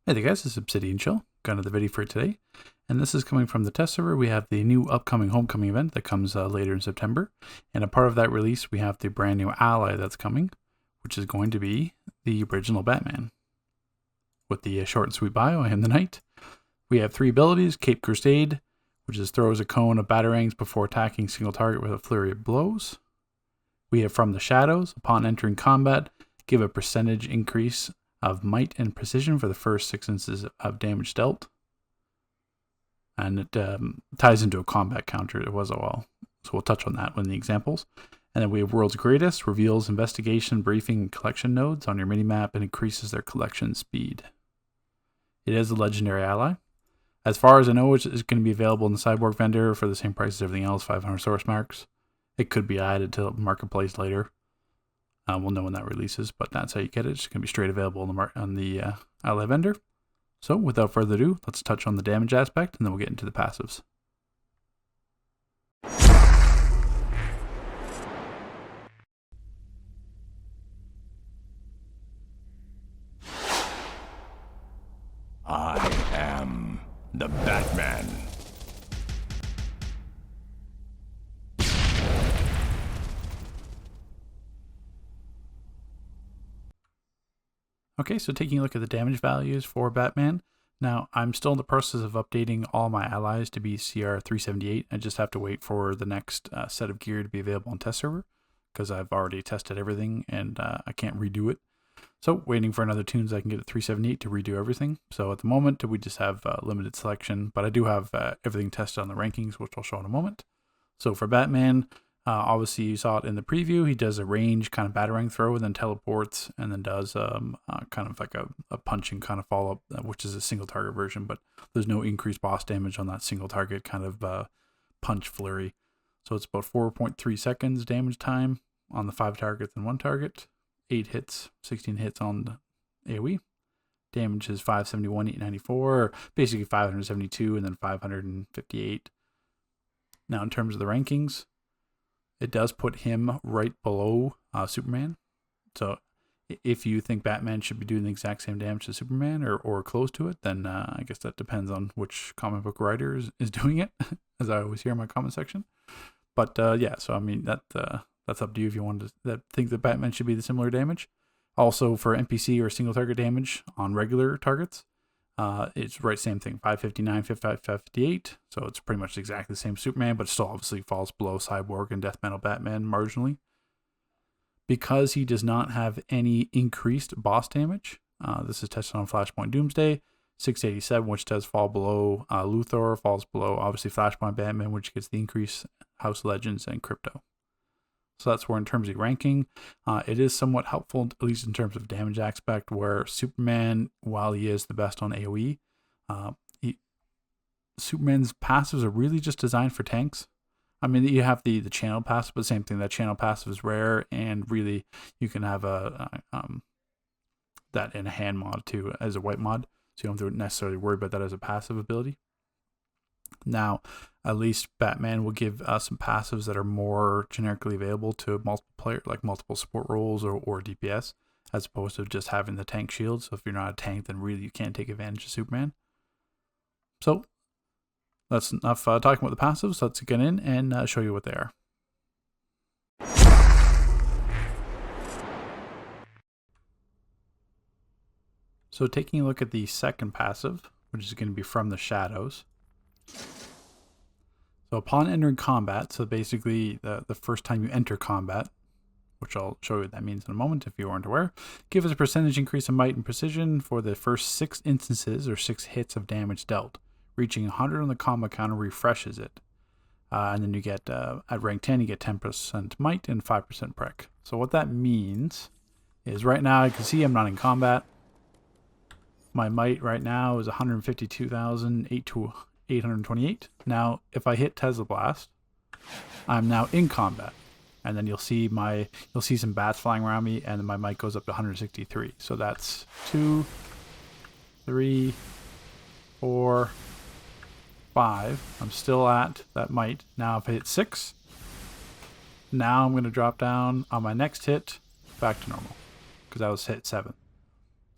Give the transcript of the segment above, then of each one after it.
Hey there guys, this is Obsidian Chill. Got another video for today, and this is coming from the test server. We have the new upcoming homecoming event that comes later in September, and a part of that release we have the brand new ally that's coming, which is going to be the original Batman. With the short and sweet bio, I am the Knight. We have 3 abilities: Cape Crusade, which is throws a cone of batarangs before attacking single target with a flurry of blows. We have From the Shadows. Upon entering combat, give a percentage increase of might and precision for the first 6 instances of damage dealt. And it ties into a combat counter as well. So we'll touch on that in the examples. And then we have World's Greatest, reveals investigation, briefing, and collection nodes on your minimap and increases their collection speed. It is a legendary ally. As far as I know, it's going to be available in the Cyborg vendor for the same price as everything else, 500 source marks. It could be added to Marketplace later. We'll know when that releases, but that's how you get it. It's going to be straight available on the ally vendor. So without further ado, let's touch on the damage aspect, and then we'll get into the passives. I am the Batman. Okay, so taking a look at the damage values for Batman. Now, I'm still in the process of updating all my allies to be CR 378. I just have to wait for the next set of gear to be available on test server, because I've already tested everything and I can't redo it. So waiting for another tunes I can get at 378 to redo everything. So at the moment we just have limited selection, but I do have everything tested on the rankings, which I'll show in a moment. So for Batman, obviously you saw it in the preview. He does a range kind of batarang throw and then teleports, and then does kind of like a punching kind of follow up, which is a single target version, but there's no increased boss damage on that single target kind of punch flurry. So it's about 4.3 seconds damage time on the 5 targets and 1 target. 8 hits, 16 hits on the AoE. Damage is 571, 894, basically 572, and then 558. Now, in terms of the rankings, it does put him right below Superman. So if you think Batman should be doing the exact same damage as Superman or close to it, then I guess that depends on which comic book writer is doing it, as I always hear in my comment section. But yeah, so I mean, that's up to you if you want to think that Batman should be the similar damage. Also, for NPC or single target damage on regular targets, it's right same thing, 559, 558. So it's pretty much exactly the same Superman, but still obviously falls below Cyborg and Death Metal Batman marginally. Because he does not have any increased boss damage, this is tested on Flashpoint Doomsday, 687, which does fall below Luthor, falls below obviously Flashpoint Batman, which gets the increase, House Legends, and Crypto. So that's where, in terms of ranking, it is somewhat helpful, at least in terms of damage aspect, where Superman, while he is the best on AoE, Superman's passives are really just designed for tanks. I mean, you have the channel passive, but same thing, that channel passive is rare, and really you can have that in a hand mod too, as a white mod, so you don't have to necessarily worry about that as a passive ability. Now, at least Batman will give us some passives that are more generically available to multiple players, like multiple support roles or DPS, as opposed to just having the tank shield. So if you're not a tank, then really you can't take advantage of Superman. So that's enough talking about the passives. Let's get in and show you what they are. So taking a look at the second passive, which is going to be From the Shadows. So upon entering combat, so basically the first time you enter combat, which I'll show you what that means in a moment if you aren't aware, give us a percentage increase in might and precision for the first 6 instances or 6 hits of damage dealt. Reaching 100 on the combat counter refreshes it. And then you get, at rank 10, you get 10% might and 5% prec. So what that means is right now, you can see I'm not in combat. My might right now is 152,828. Now, if I hit Tesla Blast, I'm now in combat, and then you'll see some bats flying around me, and then my might goes up to 163. So that's 2, 3, 4, 5. I'm still at that might. Now, if I hit 6, now I'm going to drop down on my next hit back to normal, because I was hit 7.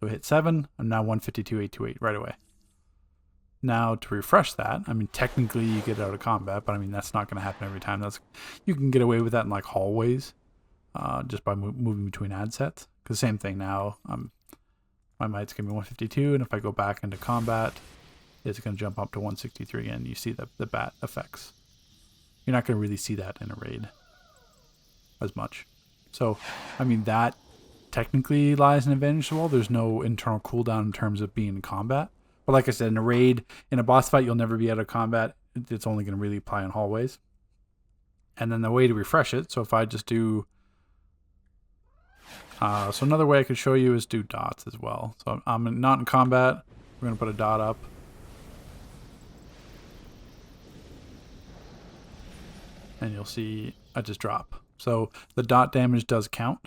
So hit 7, I'm now 152,828 right away. Now to refresh that, I mean, technically you get out of combat, but I mean, that's not going to happen every time. You can get away with that in like hallways, just by moving between ad sets. Because same thing now, my might's going to be 152, and if I go back into combat, it's going to jump up to 163 again. You see the bat effects. You're not going to really see that in a raid as much. So, I mean, that technically lies an advantage as well. There's no internal cooldown in terms of being in combat. But like I said, in a raid, in a boss fight, you'll never be out of combat. It's only going to really apply in hallways. And then the way to refresh it, so if I just do... so another way I could show you is do dots as well. So I'm not in combat. We're going to put a dot up. And you'll see I just drop. So the dot damage does count.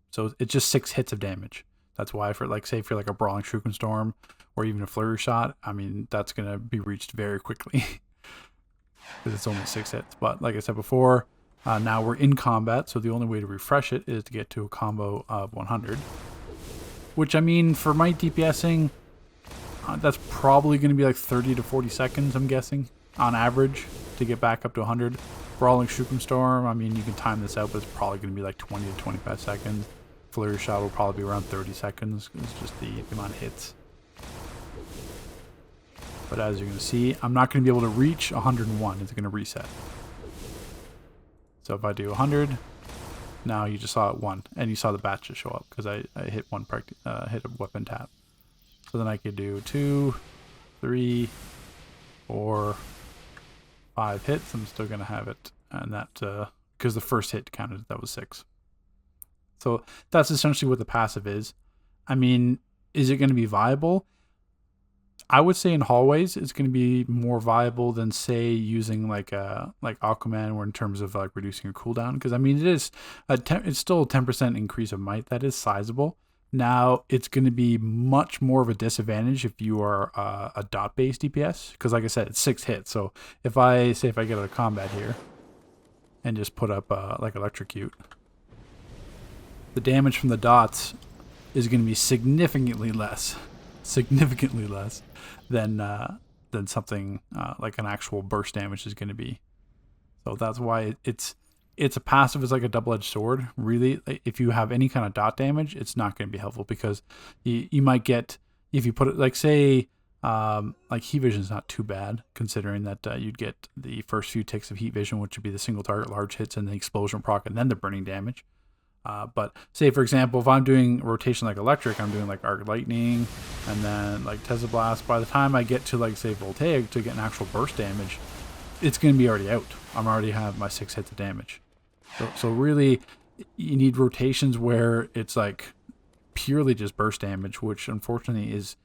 So it's just 6 hits of damage. That's why for like, say, for like a Brawling Shuriken Storm or even a Flurry Shot, I mean, that's going to be reached very quickly because it's only 6 hits. But like I said before, now we're in combat. So the only way to refresh it is to get to a combo of 100, which I mean, for might DPSing, that's probably going to be like 30 to 40 seconds, I'm guessing, on average to get back up to 100. Brawling Shuriken Storm, I mean, you can time this out, but it's probably going to be like 20 to 25 seconds. Flurry Shot will probably be around 30 seconds. It's just the amount of hits. But as you're going to see, I'm not going to be able to reach 101. It's going to reset. So if I do 100, now you just saw it 1, and you saw the bat just show up because I hit hit a weapon tap. So then I could do 2, 3, 4, 5 hits. I'm still going to have it, and that because the first hit counted, that was 6. So that's essentially what the passive is. I mean, is it going to be viable? I would say in hallways it's going to be more viable than, say, using like Aquaman, or in terms of like reducing your cooldown. Because I mean, it's still a 10% increase of might. That is sizable. Now it's going to be much more of a disadvantage if you are a dot-based DPS, because like I said, it's 6 hits. So if I get out of combat here and just put up like electrocute, the damage from the dots is going to be significantly less than something like an actual burst damage is going to be. So that's why it's a passive is like a double-edged sword. Really, if you have any kind of dot damage, it's not going to be helpful, because you might get, if you put it like, say, like heat vision is not too bad, considering that you'd get the first few ticks of heat vision, which would be the single target large hits and the explosion proc, and then the burning damage. But say, for example, if I'm doing rotation like electric, I'm doing like arc lightning and then like Tesla blast. By the time I get to like, say, voltaic to get an actual burst damage, it's going to be already out. I'm already have my 6 hits of damage. So really, you need rotations where it's like purely just burst damage, which unfortunately is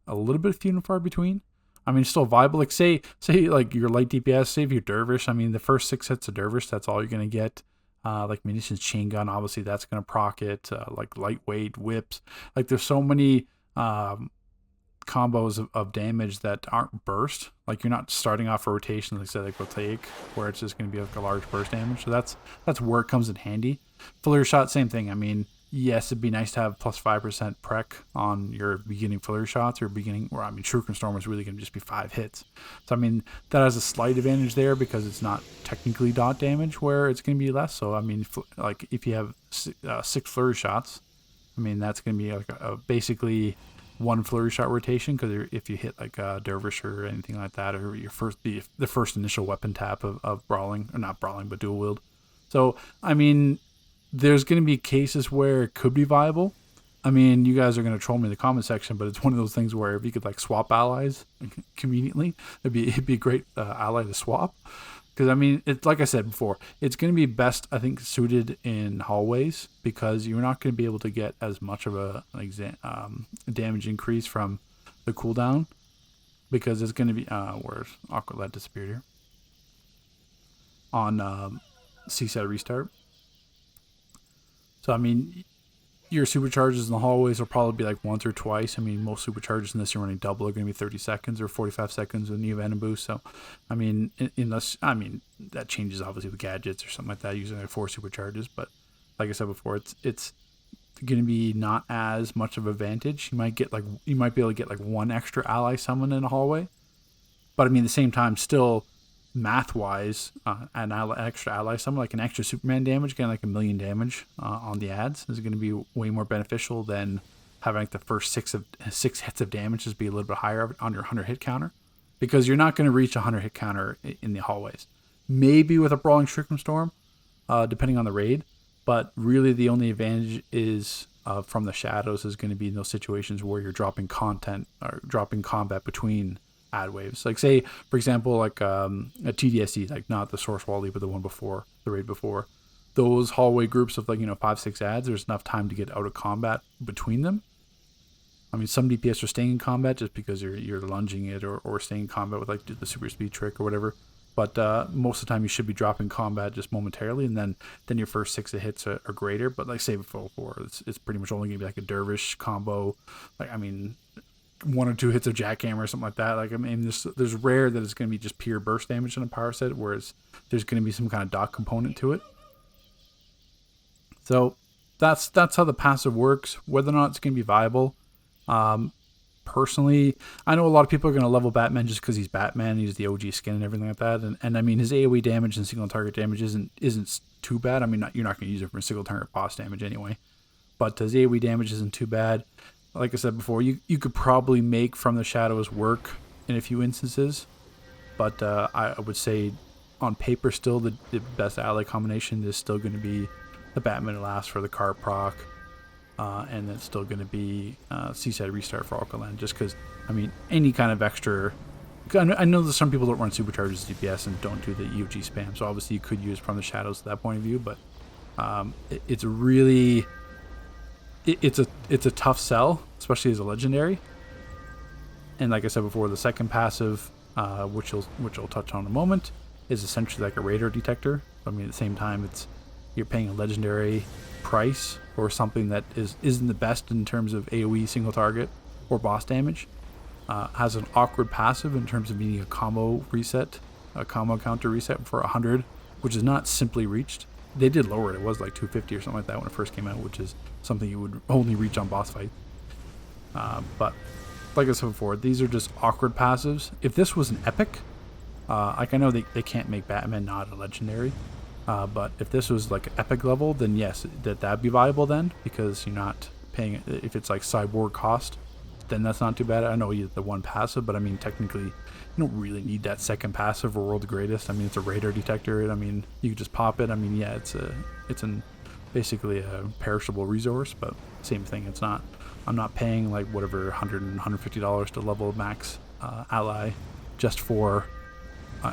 a little bit few and far between. I mean, it's still viable. Like say like your light DPS, say if you're Dervish, I mean, the first 6 hits of Dervish, that's all you're going to get. Like munitions chain gun, obviously that's going to proc it. Like lightweight whips. Like there's so many combos of damage that aren't burst. Like you're not starting off a rotation like, say, like Voltaic, where it's just going to be like a large burst damage. So that's where it comes in handy. Flurry Shot, same thing. I mean, yes, it'd be nice to have plus 5% prec on your beginning Flurry Shots, or beginning, or I mean, Shuriken Storm is really going to just be 5 hits. So I mean, that has a slight advantage there because it's not technically dot damage, where it's going to be less. So I mean, like if you have 6 Flurry Shots, I mean, that's going to be like a basically 1 Flurry Shot rotation, because if you hit like a Dervish or anything like that, or your the first initial weapon tap of brawling, or not brawling but dual wield. So I mean, there's going to be cases where it could be viable. I mean, you guys are going to troll me in the comment section, but it's one of those things where if you could like swap allies conveniently, it'd be a great ally to swap. Because I mean, it's like I said before, it's going to be best, I think, suited in hallways, because you're not going to be able to get as much of a damage increase from the cooldown, because it's going to be where's Awkward Lad disappeared here on C-set restart. So I mean, your supercharges in the hallways will probably be like once or twice. I mean, most supercharges in this you're running double are going to be 30 seconds or 45 seconds with new Venom Boost. So, I mean, unless, I mean, that changes obviously with gadgets or something like that, using like 4 supercharges. But like I said before, it's going to be not as much of an advantage. You might be able to get like one extra ally summon in a hallway, but I mean, at the same time, still math wise, extra ally summon, like an extra Superman damage, getting like 1,000,000 damage on the ads is going to be way more beneficial than having like the first six hits of damage just be a little bit higher on your 100 hit counter, because you're not going to reach a 100 hit counter in the hallways. Maybe with a Brawling Shuriken Storm, depending on the raid, but really the only advantage is from the shadows is going to be in those situations where you're dropping content or dropping combat between ad waves. Like say, for example, like a TDSC, like not the Source Wally, but the one before, the raid before. Those hallway groups of like, 5-6 ads, there's enough time to get out of combat between them. I mean, some DPS are staying in combat just because you're lunging it or staying in combat with like the super speed trick or whatever. But most of the time you should be dropping combat just momentarily, and then your first 6 hits are greater. But like say before, it's pretty much only gonna be like a dervish combo. Like I mean, 1 or 2 hits of jackhammer or something like that. Like I mean, there's rare that it's gonna be just pure burst damage in a power set, whereas there's gonna be some kind of dot component to it. So that's how the passive works. Whether or not it's gonna be viable, personally, I know a lot of people are going to level Batman just because he's Batman, he's the OG skin and everything like that, and I mean his AoE damage and single target damage isn't too bad. I mean, you're not going to use it for single target boss damage anyway, but his AoE damage isn't too bad. Like I said before, you could probably make From the Shadows work in a few instances, but I would say on paper still the best ally combination is still going to be the Batman who lasts for the car proc. And it's still going to be Seaside Restart for Alkaland, just because, I mean, any kind of extra... I know that some people don't run Supercharges DPS and don't do the EOG spam, so obviously you could use From the Shadows to that point of view, but it's really... It's a tough sell, especially as a Legendary. And like I said before, the second passive, which I'll touch on in a moment, is essentially like a radar detector. I mean, at the same time, you're paying a Legendary price or something that isn't the best in terms of AoE single target or boss damage. Has an awkward passive in terms of needing a combo counter reset for 100, which is not simply reached. They did lower it. It was like 250 or something like that when it first came out, which is something you would only reach on boss fight. But like I said before, these are just awkward passives. If this was an epic, like I know they can't make Batman not a Legendary, but if this was like epic level, then yes, that'd be viable then, because you're not paying. If it's like Cyborg cost, then that's not too bad. I know you have the one passive, but I mean technically you don't really need that second passive for World Greatest. I mean, it's a radar detector. I mean, you can just pop it. I mean, yeah, it's basically a perishable resource, but same thing. It's not. I'm not paying like whatever $100 $150 to level max ally just for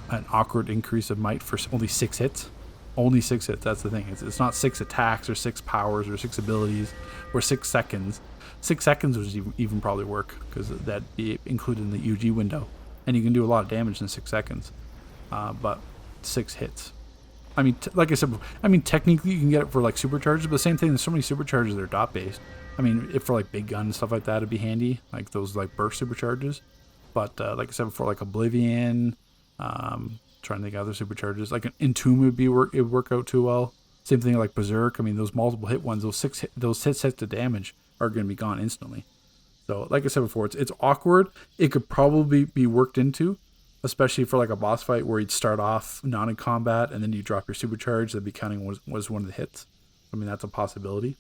an awkward increase of might for only 6 hits. Only 6 hits. That's the thing. It's not 6 attacks or 6 powers or 6 abilities or 6 seconds. 6 seconds would even probably work, because that'd be included in the UG window, and you can do a lot of damage in 6 seconds. But 6 hits. I mean, like I said, technically you can get it for like supercharges, but the same thing. There's so many supercharges that are dot based. I mean, if for like big gun and stuff like that, it'd be handy, like those like burst supercharges. But like I said before, like Oblivion. Trying to think of other supercharges, like an Entomb it would work out too well. Same thing like Berserk. I mean, those multiple hit ones, those 6 hits of damage are going to be gone instantly. So like I said before, it's awkward. It could probably be worked into, especially for like a boss fight where you'd start off not in combat and then you drop your supercharge. That'd be counting was one of the hits. I mean, that's a possibility.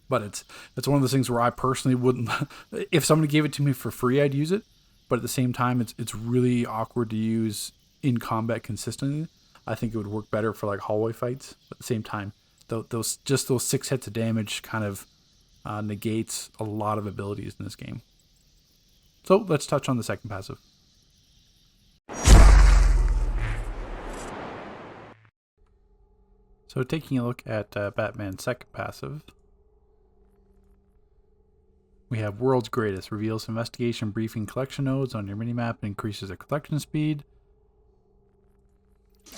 But it's one of those things where I personally wouldn't. If somebody gave it to me for free, I'd use it. But at the same time, it's really awkward to use in combat consistently. I think it would work better for like hallway fights. But at the same time, those 6 hits of damage kind of negates a lot of abilities in this game. So let's touch on the second passive. So taking a look at Batman's second passive, we have World's Greatest. Reveals investigation briefing collection nodes on your minimap and increases the collection speed.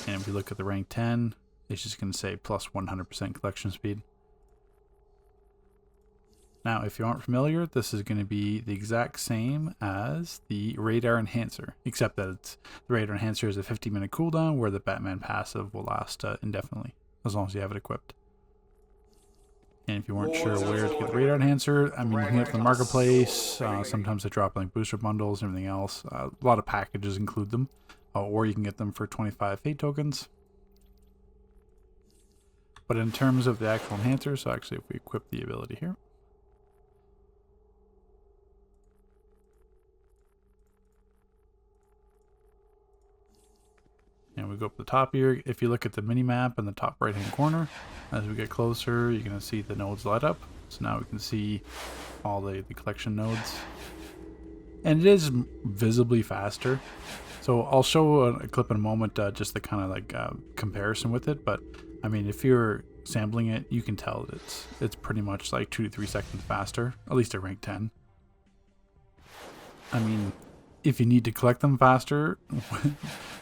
And if we look at the rank 10, it's just going to say plus 100% collection speed. Now, if you aren't familiar, this is going to be the exact same as the Radar Enhancer, except that the Radar Enhancer is a 50-minute cooldown, where the Batman passive will last indefinitely, as long as you have it equipped. And if you weren't sure where to get the radar enhancer, I mean, you can get it from the marketplace. Sometimes they drop like booster bundles and everything else. A lot of packages include them, or you can get them for 25 fate tokens. But in terms of the actual enhancer, so actually if we equip the ability here, and we go up the top here, if you look at the mini map in the top right hand corner, as we get closer, you're going to see the nodes light up. So now we can see all the collection nodes. And it is visibly faster. So I'll show a clip in a moment, just the kind of like comparison with it. But I mean, if you're sampling it, you can tell it's pretty much like 2 to 3 seconds faster, at least at rank 10. I mean, if you need to collect them faster,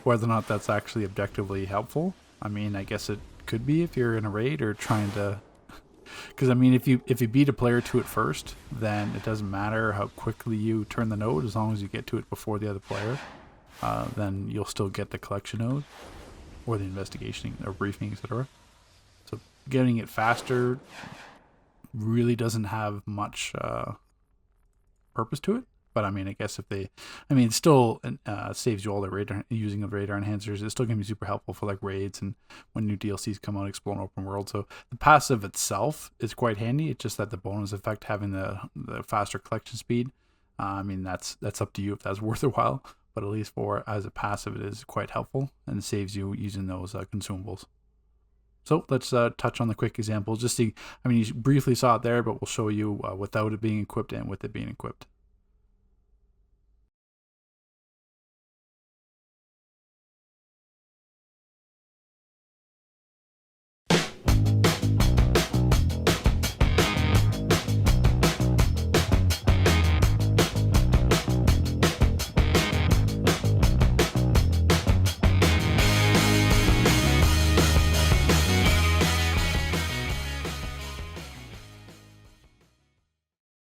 whether or not that's actually objectively helpful, I mean, I guess it could be if you're in a raid or trying to, because I mean, if you beat a player to it first, then it doesn't matter how quickly you turn the node, as long as you get to it before the other player, then you'll still get the collection node or the investigation or briefing, etc. So getting it faster really doesn't have much purpose to it. But I mean, I guess if they, I mean, it still saves you all the radar, using of radar enhancers. It's still going to be super helpful for like raids and when new DLCs come out, explore an open world. So the passive itself is quite handy. It's just that the bonus effect, having the faster collection speed, I mean, that's up to you if that's worth a while. But at least for as a passive, it is quite helpful and saves you using those consumables. So let's touch on the quick examples. Just see, I mean, you briefly saw it there, but we'll show you without it being equipped and with it being equipped.